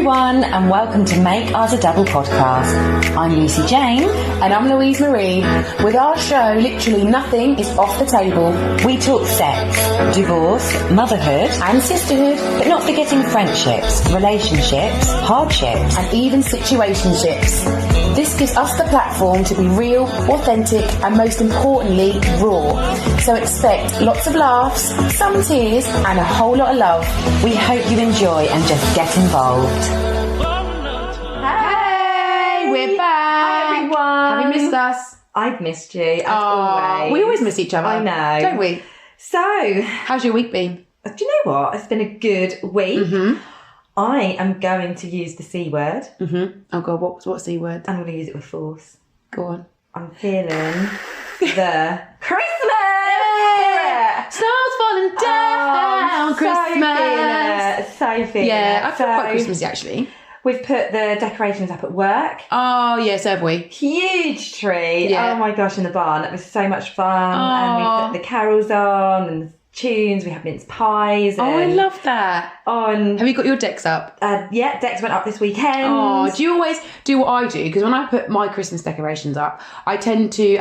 everyone, and welcome to Make Ours a Double podcast. I'm Lucy Jane. And I'm Louise Marie. With our show, literally nothing is off the table. We talk sex, divorce, motherhood, And sisterhood, but not forgetting friendships, relationships, hardships, and even situationships. This gives us the platform to be real, authentic, and most importantly, raw. So expect lots of laughs, some tears, and a whole lot of love. We hope you enjoy and just get involved. Hey, we're back. Hi everyone. Have you missed us? I've missed you as always. We always miss each other. I know. Don't we? So, How's your week been? do you know what? It's been a good week. Mm-hmm. I am going to use the C word. Mm-hmm. Oh God, what's the word? I'm going to use it with force. Go on. I'm feeling the Christmas spirit. Snow's falling down. Christmas. So feeling Yeah, I it. feel quite So, Christmassy actually. We've put the decorations up at work. Oh yeah, so have we. Huge tree. Yeah. Oh my gosh, in the barn. It was so much fun. And we Aw. put the carols on and the tunes. We had mince pies. Oh, I and love that. on. Have you got your decks up? Yeah, decks went up this weekend. Oh, do you always do what I do? Because when I put my Christmas decorations up, I tend to,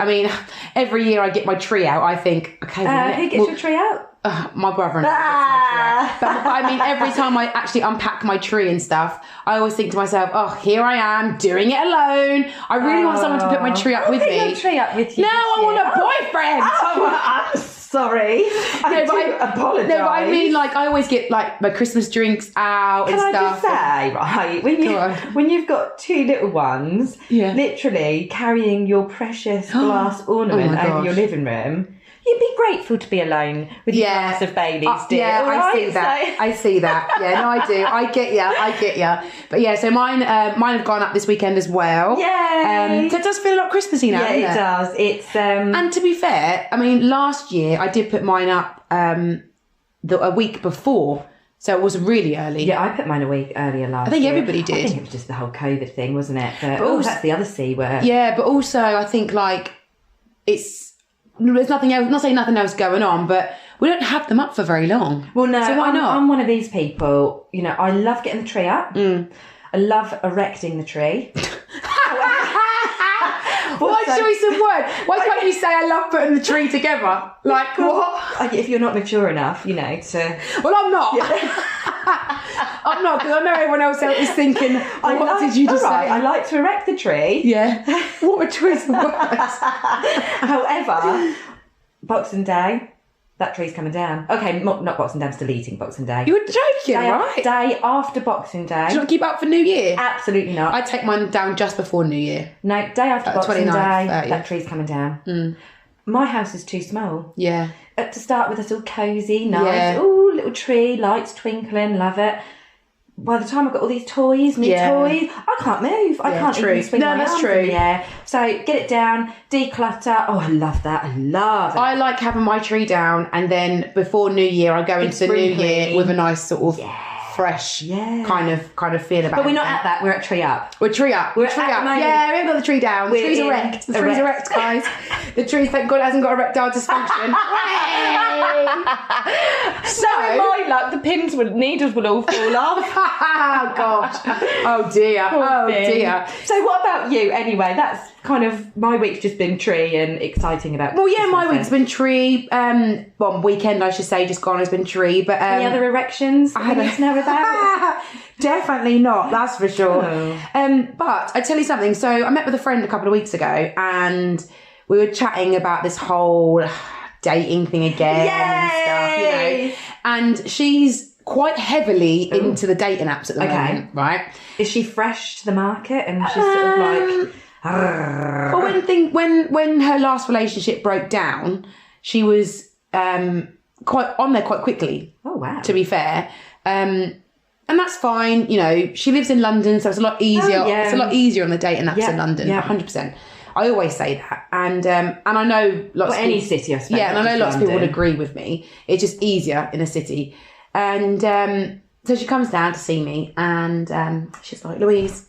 every year I get my tree out, I think, okay, Who gets your tree out? my brother-in-law gets my tree out. But every time I actually unpack my tree and stuff, I always think to myself, oh, here I am doing it alone. I really want someone to put my tree up with I'll me. put your tree up with you. No, I want a boyfriend. I'm sorry. I do apologise. No, but I mean, like, I always get like my Christmas drinks out Can and I stuff. just say, right, Go on. when you've got two little ones, Yeah. literally carrying your precious glass ornament my over gosh. your living room, you'd be grateful to be alone with your glass of Baileys, dear. Yeah, all I right? see that. So- I see that. Yeah, no, I do. I get ya. But yeah, so mine have gone up this weekend as well. Yay! So it does feel a lot Christmassy now, Yeah, doesn't it does. It's And to be fair, last year I did put mine up a week before, so it was really early. yeah, I put mine a week earlier last I think year. everybody I did. think it was just the whole COVID thing, wasn't it? But also- that's the other C word. Yeah, but also I think like there's nothing else. Not saying nothing else going on, but we don't have them up for very long. Well, no, so why not? I'm one of these people. You know, I love getting the tree up. I love erecting the tree. What a choice of word. Why can't you say I love putting the tree together? Like what? If you're not mature enough, you know, to... Well, I'm not. I'm not, because I know everyone else is thinking, what did you just say? I like to erect the tree. Yeah. What a choice of words. However, Boxing Day, that tree's coming down. Okay, not Boxing Day, I'm still eating Boxing Day. You were joking, right? Day after Boxing Day. Do you not keep up for New Year? Absolutely not. I take mine down just before New Year. No, day after Boxing 29th, Day, 30th. that tree's coming down. My house is too small. Yeah. To start with, it's all cosy, nice. Yeah. Ooh, little tree, lights twinkling, love it. By the time I've got all these toys, toys, I can't move. I can't true. even swing No, my that's arms true. in the air. So get it down, declutter. Oh, I love that. I love it. I like having my tree down, and then before New Year, I go into the New sprinkly. Year with a nice sort of fresh kind of feel about it. But we're not at that. We're at tree up. We're tree up. We're tree at the up. moment- Yeah, we haven't got the tree down. The We're tree's in erect. The tree's erect, erect. guys. The tree, thank God, hasn't got erectile dysfunction. So in my luck, the needles will all fall off. Oh, gosh. Oh, dear. Oh, dear. So what about you? Anyway, that's kind of my week's just been tree and exciting about. Well, yeah, my Christmas week's been tree. Weekend, I should say, just gone has been tree. But Any other erections I need to know about? Definitely not, that's for sure. Oh. But I tell you something. So I met with a friend a couple of weeks ago, and we were chatting about this whole dating thing again and stuff, you know. And she's quite heavily into the dating apps at the moment, right? Is she fresh to the market and she's sort of like... Well, when her last relationship broke down, she was quite on there quite quickly. Oh, wow. To be fair. And that's fine, you know, she lives in London, so it's a lot easier. Oh, yeah. It's a lot easier on the dating apps in London, yeah. 100%. I always say that. And I know lots of any people, city, I suppose. yeah, and I know lots of people would London. agree with me. It's just easier in a city. And so she comes down to see me, and she's like, Louise,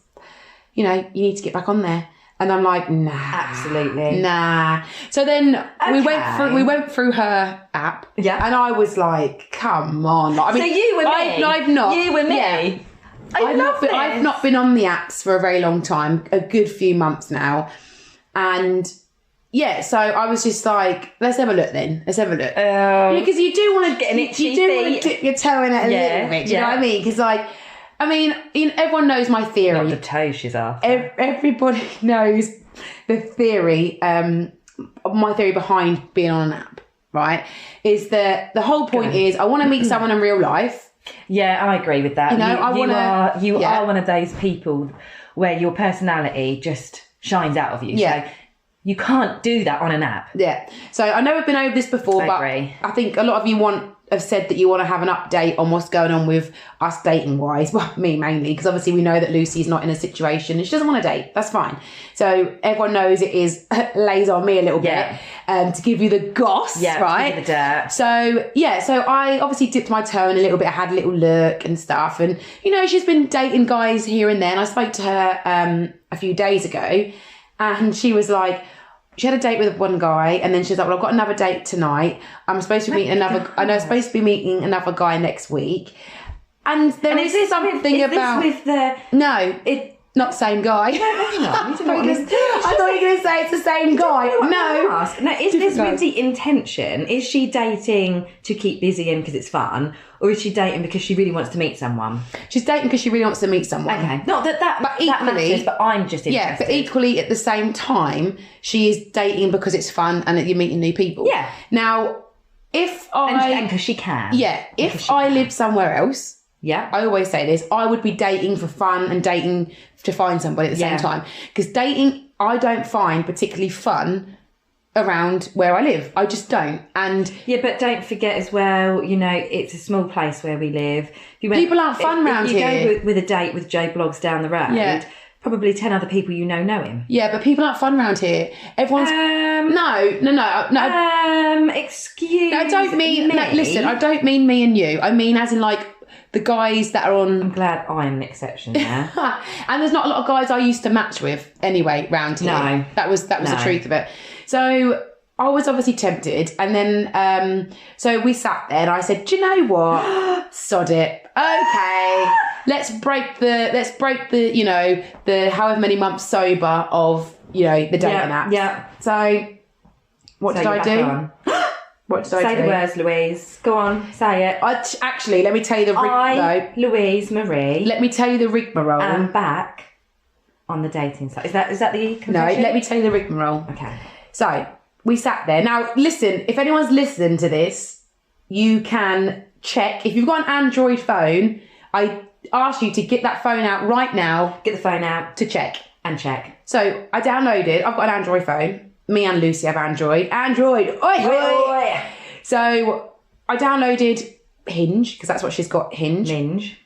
you know, you need to get back on there. And I'm like, nah. Absolutely. Nah. So then we went through her app. Yeah. And I was like, come on. Like, I mean, So you were me. I've not. You were me. Yeah. I've not been on the apps for a very long time, a good few months now. And yeah, so I was just like, let's have a look then. Let's have a look. Because you do want to want to dip your toe in it a little bit. Do you know what I mean? Because everyone knows my theory. Not the toe she's after. Everybody knows the theory. My theory behind being on an app, right? Is that the whole point is I want to meet someone in real life. Yeah, I agree with that. You know, you are one of those people where your personality just shines out of you. Yeah. So you can't do that on an app. Yeah. So I know we've been over this before, but agree. I think a lot of you have said that you want to have an update on what's going on with us dating wise. Well, me mainly, because obviously we know that Lucy's not in a situation and she doesn't want to date. That's fine. So everyone knows it lays on me a little bit to give you the goss, right? To give you the dirt. So I obviously dipped my toe in a little bit. I had a little look and stuff. And, she's been dating guys here and there. And I spoke to her a few days ago and she was like, she had a date with one guy, and then she was like, "Well, I've got another date tonight. I'm supposed to be meeting supposed to be meeting another guy next week." And there is something about this with the not same guy. No, hang on. I thought you were going to say it's the same guy. No, is this with the intention? Is she dating to keep busy in because it's fun, or is she dating because she really wants to meet someone? She's dating because she really wants to meet someone. Okay, not that matters, but I'm just interested. Yeah, but equally at the same time, she is dating because it's fun and that you're meeting new people. Yeah. Now, and because she can. Yeah, if I lived somewhere else. Yeah. I always say this. I would be dating for fun and dating to find somebody at the same time. Because dating, I don't find particularly fun around where I live. I just don't. And but don't forget as well, it's a small place where we live. People aren't fun around here. If you go with a date with Joe Bloggs down the road, probably 10 other people know him. Yeah, but people aren't fun around here. Everyone's... No. Excuse me. I don't mean... No, listen, I don't mean me and you. I mean as in the guys that are on... I'm glad I'm an exception there. And there's not a lot of guys I used to match with anyway round here. No. That was the truth of it. So I was obviously tempted. And then, so we sat there and I said, do you know what? Sod it. Okay. Let's break the, the however many months sober of, the dating apps. Yeah. So what did I do? What did I do? Say the words, Louise. Go on, say it. Actually, let me tell you the rigmarole. Louise Marie. Let me tell you the rigmarole. I'm back on the dating site. Is that the confession? No, let me tell you the rigmarole. Okay. So, we sat there. Now, listen, if anyone's listening to this, you can check. If you've got an Android phone, I ask you to get that phone out right now. Get the phone out. To check. And check. So, I downloaded. I've got an Android phone. Me and Lucy have Android. Android! Oi, oi. So, I downloaded Hinge, because that's what she's got, Hinge. Minge.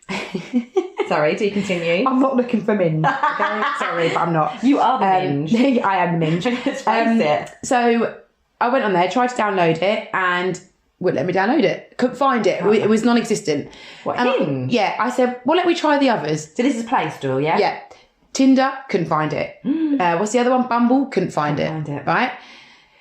Sorry, do you continue? I'm not looking for Minge. Okay? Sorry, but I'm not. You are the Minge. I am the Minge. Let's face it. So, I went on there, tried to download it, and wouldn't let me download it. Couldn't find it. It was non-existent. What, Hinge? I said, well, let me try the others. So this is Play Store, yeah? Yeah. Tinder, couldn't find it. What's the other one? Bumble, couldn't find it. Right?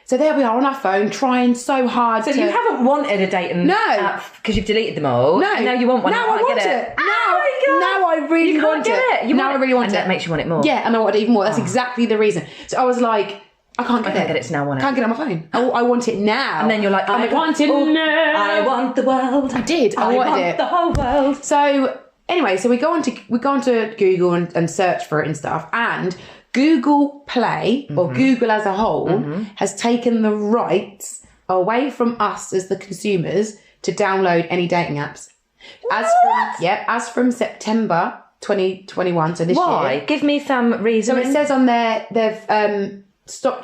So there we are on our phone, trying so hard. So you haven't wanted a dating app because you've deleted them all. No. Now you want one. Now I want it. Now I really want it. Now I really want it. And that makes you want it more. Yeah, and I want it even more. That's exactly the reason. So I was like, I can't get it. So now I want it. Can't get it on my phone. I want it now. And then you're like, I want it now. I want the world. I did. I wanted want the whole world. So anyway, so we go onto Google and search for it and stuff, and Google Play, or Google as a whole, has taken the rights away from us as the consumers to download any dating apps. As from September 2021, so this year. Why? Give me some reason. So it says on there they've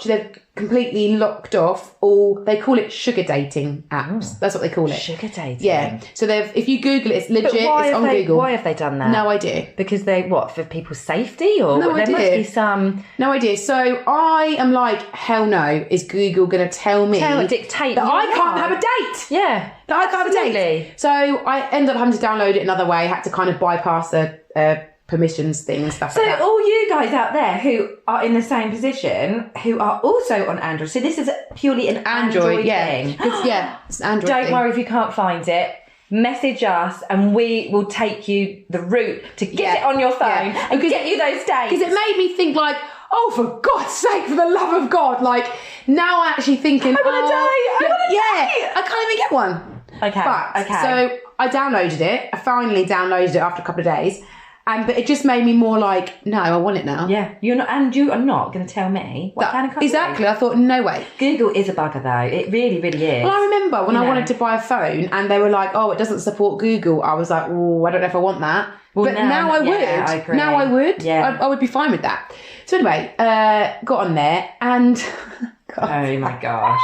they've completely locked off all, they call it sugar dating apps. That's what they call it. Sugar dating? Yeah. So if you Google it, it's legit, it's on Google. Why have they done that? No idea. Because for people's safety? Or No there idea. must be some... No idea. So I am like, hell no, is Google going to tell me dictate that I can't have a date? Yeah. That I can't have a date. So I ended up having to download it another way, had to kind of bypass the permissions thing and stuff like that. So all you guys out there who are in the same position, who are also on Android, so this is purely an Android thing. Yeah, it's an Android Don't thing. worry if you can't find it. message us and we will take you the route to get it on your phone and get you those dates. Because it made me think like, oh, for God's sake, for the love of God. Like, now I'm actually thinking, I want a date. I can't even get one. Okay. So I downloaded it. I finally downloaded it after a couple of days. But it just made me more like, no, I want it now. Yeah, you are not going to tell me what kind of country. Exactly. I thought, no way. Google is a bugger though. It really, really is. Well, I remember when I wanted to buy a phone and they were like, oh, it doesn't support Google. I was like, oh, I don't know if I want that. Well, but now I would. I agree. Now I would. Yeah. I would be fine with that. So anyway, got on there and... Oh my gosh.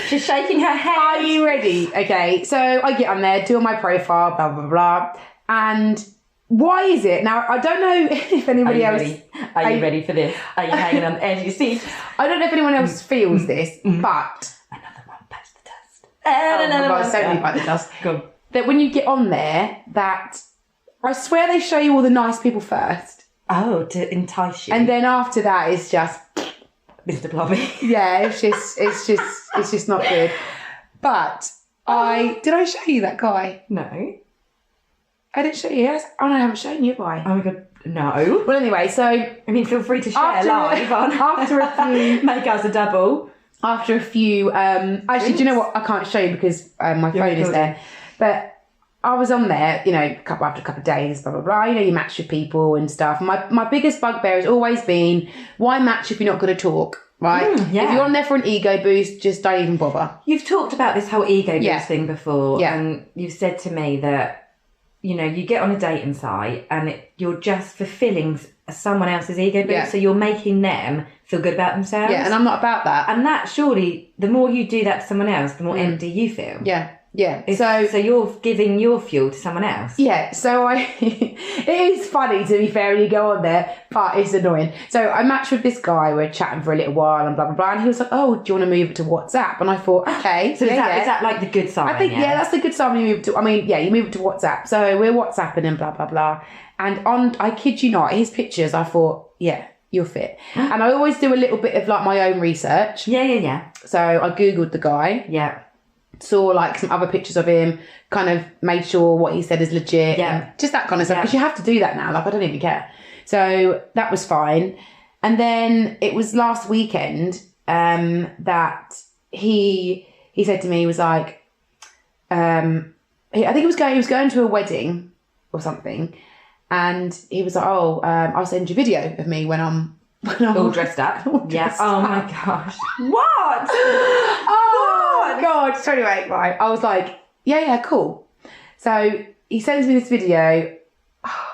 She's shaking her head. Are you ready? Okay, so I get on there, do my profile, blah, blah, blah. And... why is it? Now, I don't know if anybody else... Are you ready for this? Are you hanging on the edge of your seat? I don't know if anyone else feels this, but... Another one bites the dust. Another one so many bite the dust. Go. That when you get on there, that... I swear they show you all the nice people first. Oh, to entice you. And then after that, it's just... Mr. Blobby. Yeah, it's just not good. But did I show you that guy? No. I didn't show you. Yes. Oh no, I haven't shown you, have I? Oh my God, no. Well, anyway, so I mean, feel free to share live on. After a few, make us a double. After a few, actually, do you know what? I can't show you because my phone is there. But I was on there, after a couple of days, blah blah blah. You match with people and stuff. My biggest bugbear has always been, why match if you're not going to talk? Right? If you're on there for an ego boost, just don't even bother. You've talked about this whole ego boost thing before, and you've said to me that. You get on a dating site and you're just fulfilling someone else's ego boost. Yeah. So you're making them feel good about themselves. Yeah, and I'm not about that. And that surely, the more you do that to someone else, the more empty you feel. Yeah. Yeah. So you're giving your fuel to someone else. Yeah. So it is funny, to be fair, when you go on there, but it's annoying. So I matched with this guy, we're chatting for a little while and blah, blah, blah. And he was like, oh, do you want to move it to WhatsApp? And I thought, okay. So is that like the good sign? I think, that's the good sign when you move it to, you move it to WhatsApp. So we're WhatsApping and blah, blah, blah. And I kid you not, his pictures, I thought, yeah, you're fit. And I always do a little bit of like my own research. Yeah. So I Googled the guy. Yeah. Saw like some other pictures of him, kind of made sure what he said is legit. Yeah. Just that kind of stuff. Because you have to do that now. Like, I don't even care. So that was fine. And then it was last weekend that he said to me, he was like, I think he was going to a wedding or something. And he was like, oh, I'll send you a video of me when I'm all dressed up. Oh my gosh. What? Oh God. So anyway, right. I was like, yeah, cool. So he sends me this video. Oh,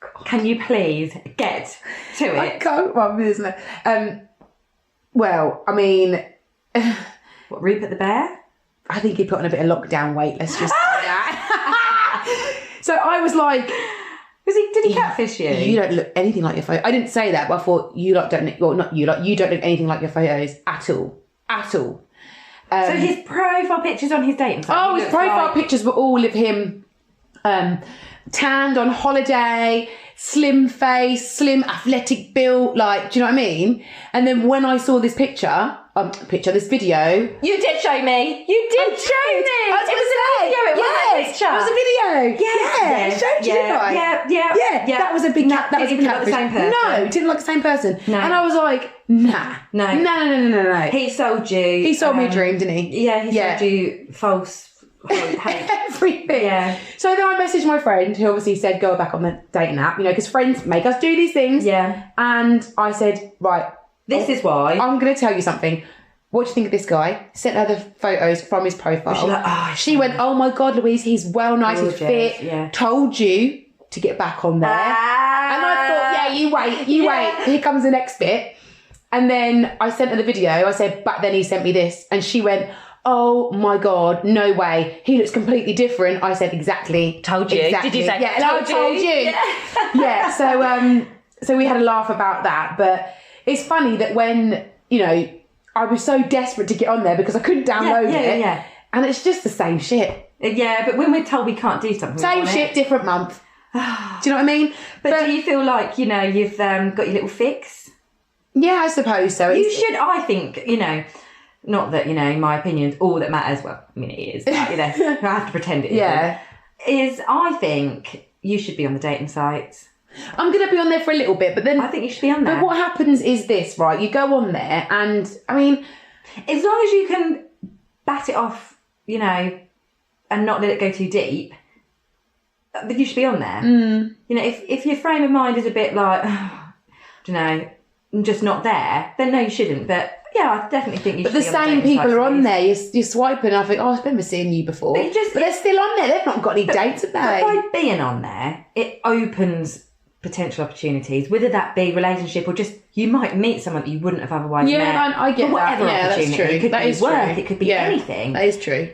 God. Can you please get to it? I can't. Well, I mean, what, Rupert the Bear? I think he put on a bit of lockdown weight. Let's just say that. So I was like, did he catfish you? You don't look anything like your photo. I didn't say that, but I thought you don't look anything like your photos at all. So his profile pictures on his dating site. Oh, his profile pictures were all of him tanned on holiday, slim face, slim athletic build, like, do you know what I mean? And then when I saw this this video. You did show me. You did show me. It was a video. It wasn't a picture. It was a video. Yeah. I showed you, didn't I? Yeah. That was a big cat. That was a big catfish. Like the same person. No, it didn't look like the same person. No. And I was like, nah. No. He sold you. He sold me a dream, didn't he? Yeah, he sold you false hate. Everything. Yeah. So then I messaged my friend who obviously said go back on the dating app, because friends make us do these things. Yeah. And I said, right. This is why. I'm going to tell you something. What do you think of this guy? Sent her the photos from his profile. She went, oh my God, Louise, he's well, nice, he's fit. Yeah. Told you to get back on there. And I thought, you wait. Here comes the next bit. And then I sent her the video. I said, but then he sent me this. And she went, oh my God, no way. He looks completely different. I said, exactly. Told you. Exactly. Did you say, yeah, and I told you. Yeah. So we had a laugh about that. But it's funny that when, I was so desperate to get on there because I couldn't download it. Yeah. And it's just the same shit. Yeah, but when we're told we can't do something, same shit, different month. Do you know what I mean? But do you feel like, you've got your little fix? Yeah, I suppose so. You should, I think, not that, my opinion's all that matters. Well, I mean, it is. But, I have to pretend it Yeah. isn't. I think you should be on the dating sites. I'm going to be on there for a little bit, but then... I think you should be on there. But what happens is this, right? You go on there and, I mean... As long as you can bat it off, and not let it go too deep, then you should be on there. If your frame of mind is a bit like, I don't know, just not there, then no, you shouldn't. But yeah, I definitely think you should be on the But the same people are on there. You're swiping and I think, I've never seen you before. But they're still on there. They've not got any dates, have they? But by being on there, it opens potential opportunities, whether that be relationship or just you might meet someone that you wouldn't have otherwise met. Yeah, I get for whatever that. Yeah, opportunity. that's true. It could That be is work, true. it could be anything. That is true.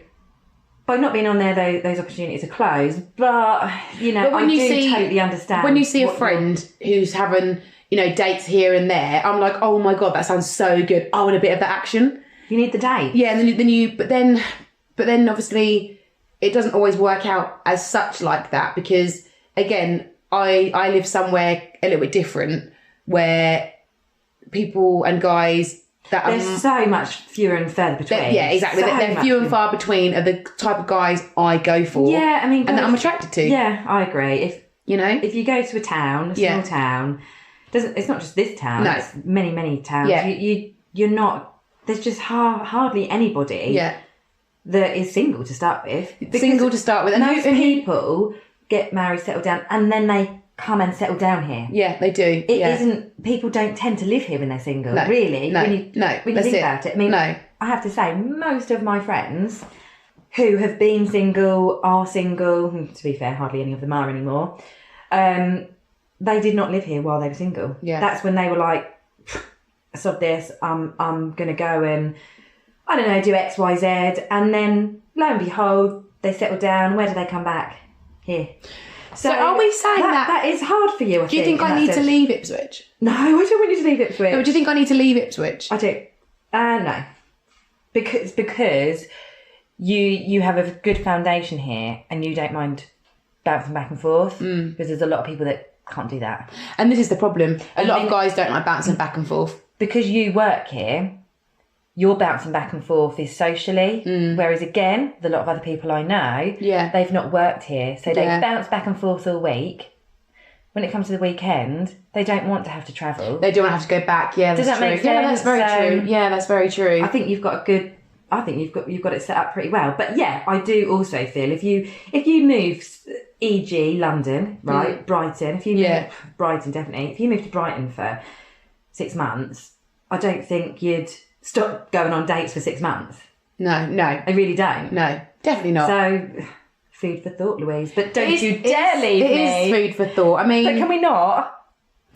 By not being on there, those opportunities are closed. But, I do totally understand. When you see a friend who's having, dates here and there, I'm like, oh my God, that sounds so good. I want a bit of that action. You need the date. Yeah, and but then obviously it doesn't always work out as such like that because, again, I live somewhere a little bit different where people and guys that there's so much fewer and further between. Yeah, exactly. They're few and far between are the type of guys I go for. Yeah, I mean, and that I'm attracted to. Yeah, I agree. If you go to a town, a small town, it's not just this town. No. It's many towns. Yeah. You're not. There's just hardly anybody. Yeah. That is single to start with. Single to start with, and most people get married, settle down, and then they come and settle down here. Yeah, they do. It isn't. People don't tend to live here when they're single. No, really. No, when you think about it. I mean, I have to say, most of my friends who have been single are single. To be fair, hardly any of them are anymore. They did not live here while they were single. Yeah, that's when they were like, "Sod this! I'm going to go and I don't know, do X, Y, Z," and then lo and behold, they settle down. Where do they come back? Here. So are we saying that is hard for you? Do you think I need to leave Ipswich? No, I don't want you to leave Ipswich. No, do you think I need to leave Ipswich? I do. No, because you have a good foundation here, and you don't mind bouncing back and forth. Because there's a lot of people that can't do that, and this is the problem. A lot of guys don't like bouncing back and forth because you work here. Your bouncing back and forth is socially, whereas again, a lot of other people I know, they've not worked here, so they bounce back and forth all week. When it comes to the weekend, they don't want to have to travel. They don't want to have to go back. Yeah, that's Does that true. make sense? Yeah, that's very true. Yeah, that's very true. I think you've got you've got it set up pretty well. But yeah, I do also feel if you move, e.g. London, right, Brighton. If you move Brighton, definitely. If you move to Brighton for 6 months, I don't think you'd stop going on dates for 6 months. No. I really don't. No, definitely not. So, food for thought, Louise. But don't you dare leave me. It is food for thought. I mean... But can we not?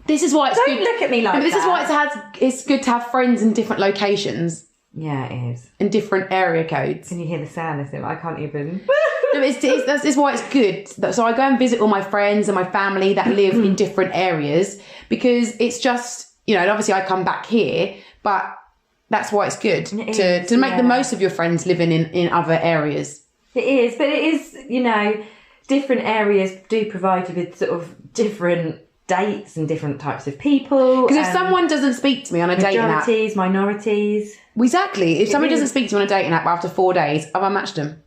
This is why it's good... Don't look at me like that. This is why it's good to have friends in different locations. Yeah, it is. In different area codes. Can you hear the sadness in it? I can't even... No, that's why it's good. So I go and visit all my friends and my family that live in different areas because it's just, and obviously I come back here, but... That's why it's good to make the most of your friends living in other areas. It is, but it is, different areas do provide you with sort of different dates and different types of people. Because if someone doesn't speak to me on a dating app... Majorities, minorities. Exactly. If someone doesn't speak to me on a dating app after 4 days, I've unmatched them.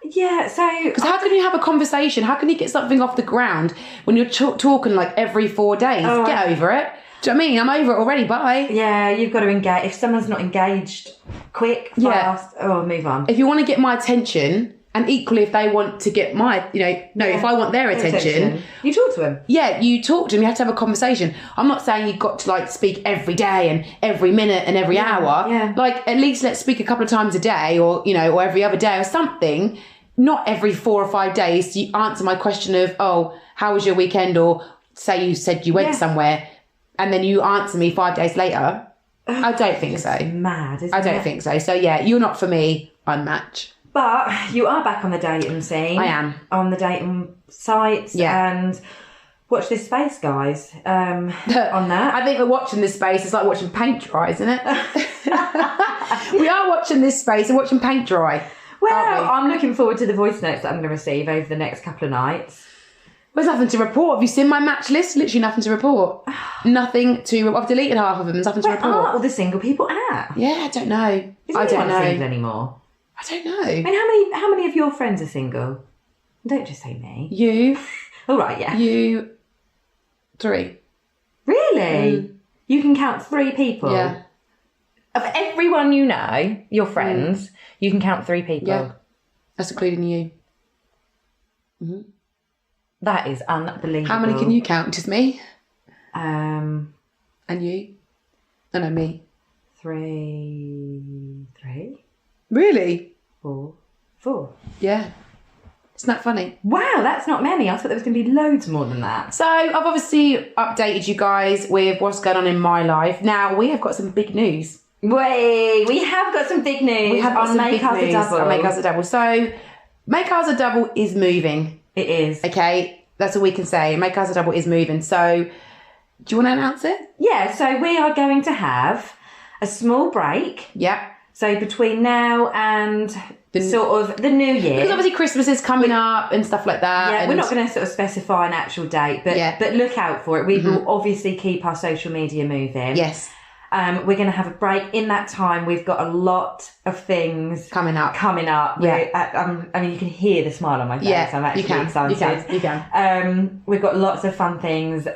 Yeah, so... Because how can you have a conversation? How can you get something off the ground when you're talking like every 4 days? Get over it. Do you know what I mean? I'm over it already, bye. Yeah, you've got to engage. If someone's not engaged quick, fast, move on. If you want to get my attention, and equally if they want to get my, if I want their attention... You talk to them. Yeah, you talk to them, you have to have a conversation. I'm not saying you've got to speak every day and every minute and every hour. Yeah. At least let's speak a couple of times a day or, or every other day or something. Not every 4 or 5 days to answer my question of, how was your weekend? Or say you said you went somewhere... And then you answer me 5 days later. I don't think so. Mad, isn't it? I don't think so. So yeah, you're not for me. Unmatch. But you are back on the dating scene. I am on the dating sites. Yeah. And watch this space, guys. On that, I think we're watching this space. It's like watching paint dry, isn't it? We are watching this space and watching paint dry. Well, I'm looking forward to the voice notes that I'm going to receive over the next couple of nights. There's nothing to report. Have you seen my match list? Literally nothing to report. Nothing to... I've deleted half of them. There's nothing to report. Where are all the single people at? Yeah, I don't know. I don't know anymore. I don't know. I mean, how many of your friends are single? Don't just say me. You. All right, yeah. You. 3. Really? You can count 3 people? Yeah. Of everyone you know, your friends, you can count 3 people? Yeah. That's including you. Mm-hmm. That is unbelievable. How many can you count? Just me? And you? No, me. 3. Really? 4. Yeah. Isn't that funny? Wow, that's not many. I thought there was going to be loads more than that. So I've obviously updated you guys with what's going on in my life. Now we have got some big news. We have got some big news. We have got some big news on Make Ours a Double. So Make Ours a Double is moving. It is. Okay, that's all we can say. Make Ours a Double is moving. So do you want to announce it? Yeah, so we are going to have a small break. Yeah. So between now and sort of the new year. Because obviously Christmas is coming up and stuff like that. Yeah, and we're not going to sort of specify an actual date, but look out for it. We will obviously keep our social media moving. Yes. We're going to have a break. In that time, we've got a lot of things coming up. Yeah. I mean, you can hear the smile on my face. Yeah, I'm actually excited. You can. We've got lots of fun things.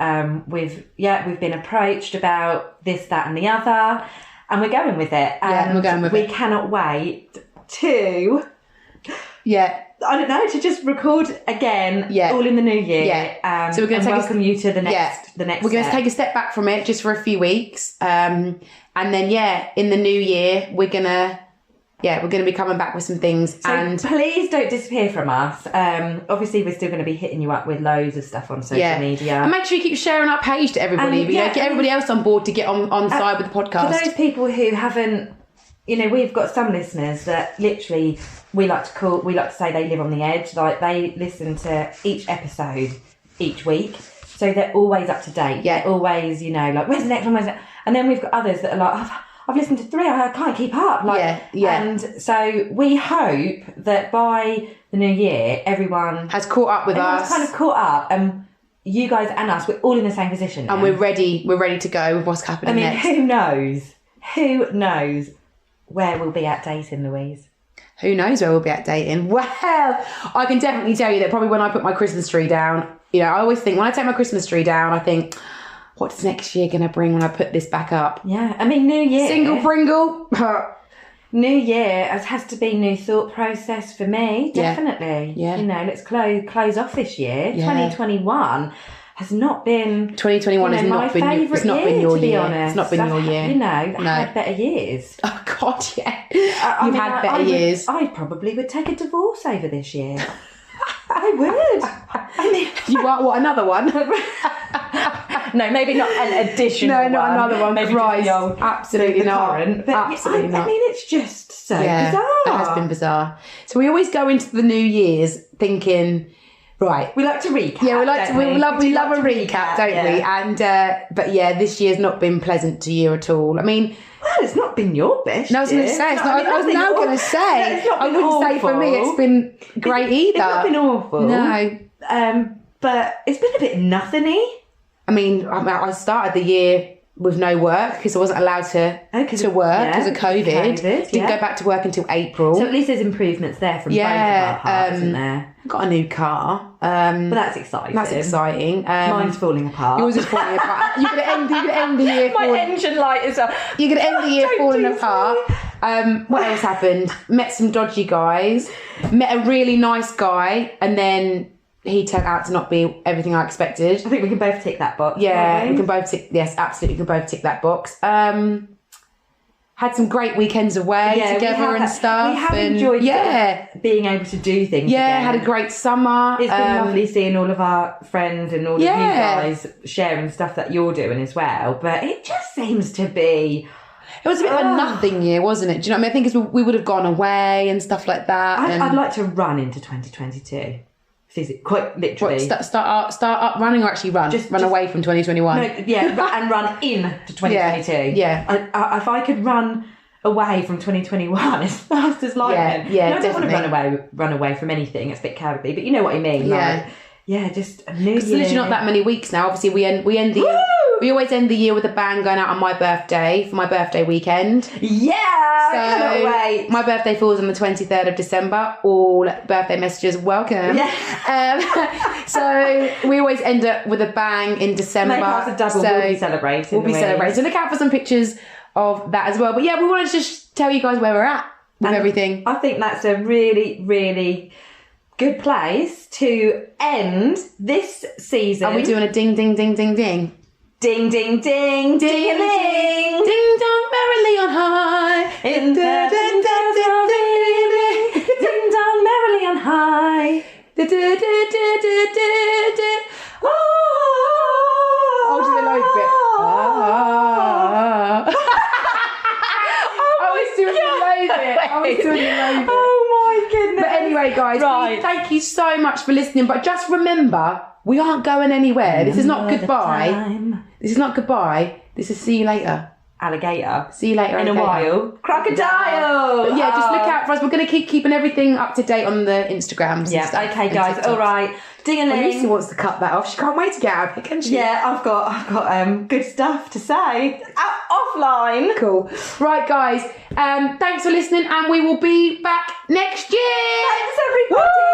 We've been approached about this, that, and the other, and we're going with it. And we're going with it. We cannot wait to. Yeah. I don't know, to just record again, all in the new year. Yeah. So we're going to welcome you to the next. The next. We're going to take a step back from it just for a few weeks, and then in the new year we're gonna be coming back with some things. So and please don't disappear from us. Obviously we're still going to be hitting you up with loads of stuff on social media, and make sure you keep sharing our page to everybody. Get everybody else on board to get on side with the podcast. For those people who haven't, we've got some listeners that literally. We like to say they live on the edge. Like they listen to each episode each week, so they're always up to date. Yeah, they're always like, where's the next one? And then we've got others that are like, I've listened to 3, I can't keep up. And so we hope that by the new year, everyone has caught up with us. Kind of caught up, and you guys and us, we're all in the same position now. And we're ready. We're ready to go with what's happening next. Who knows where we'll be at dating, Louise? Who knows where we'll be at dating? Well, I can definitely tell you that probably when I put my Christmas tree down, I always think, when I take my Christmas tree down, I think, what's next year going to bring when I put this back up? Yeah, I mean, New Year. Single Pringle. New Year has to be new thought process for me, definitely. Yeah. Let's close off this year. Yeah. 2021 has not been... 2021 has not been your year. It's not been your year. It's not been your year. I've had better years. Oh, God, yeah. You've had better years. I probably would take a divorce over this year. I would. You want what, another one? No, maybe not an additional one. No, not another one. Maybe Christ. Absolutely not. Current. But absolutely not. I mean, it's just so bizarre. It has been bizarre. So we always go into the New Year's thinking... Right. We like to recap. Yeah, we love a recap, don't we? And but this year's not been pleasant to you at all. I mean, well, it's not been your best. No, I was going to say it's not. I was now going to say I wouldn't awful. say for me it's been great either. It's not been awful. No. But it's been a bit nothingy. I mean, I started the year with no work because I wasn't allowed to work because of COVID. Didn't go back to work until April. So at least there's improvements there from both of our parts, isn't there? Got a new car. But that's exciting. Mine's falling apart. Yours is falling apart. You're gonna end the year. My engine light is up. You're gonna end the year falling apart. What else happened? Met some dodgy guys. Met a really nice guy, and then he turned out to not be everything I expected. I think we can both tick that box. Yeah, we can both tick. Yes, absolutely, we can both tick that box. Had some great weekends away together and stuff. We have enjoyed being able to do things. Yeah, again. Had a great summer. It's been lovely seeing all of our friends and all of you guys sharing stuff that you're doing as well. But it just seems to be... It was a bit of a nothing year, wasn't it? Do you know what I mean? I think we would have gone away and stuff like that. I'd like to run into 2022. Quite literally. What, start up running or actually run? Just away from 2021? No, and run into 2022. Yeah. If I could run away from 2021 as fast as lightning. Yeah, I don't want to run away from anything. It's a bit cowardly, but you know what I mean. Yeah. just a new year. It's literally not that many weeks now. Obviously, we always end the year with a bang going out on my birthday for my birthday weekend. Yeah, I cannot wait. My birthday falls on the 23rd of December. All birthday messages welcome. Yeah. So we always end up with a bang in December. Make us a double. We'll be celebrating. So look out for some pictures of that as well. But yeah, we want to just tell you guys where we're at with everything. I think that's a really, really good place to end this season. Are we doing a ding, ding, ding, ding, ding? Ding, ding, ding, ding, ding. Ding dong merrily on high. In the ding, ding dong merrily on high. I'll do the low bit. I was doing the low bit. Oh my goodness. But anyway, guys, please, thank you so much for listening. But just remember, we aren't going anywhere. This is not goodbye. This is not goodbye. This is see you later. Alligator. See you later. In a while. Crocodile. But yeah, just look out for us. We're going to keep keeping everything up to date on the Instagrams. Yeah, and stuff, okay, guys. All right. Ding-a-ling. Lucy wants to cut that off. She can't wait to get out of it, can she? Yeah, I've got good stuff to say. Offline. Cool. Right, guys. Thanks for listening, and we will be back next year. Thanks, everybody. Woo!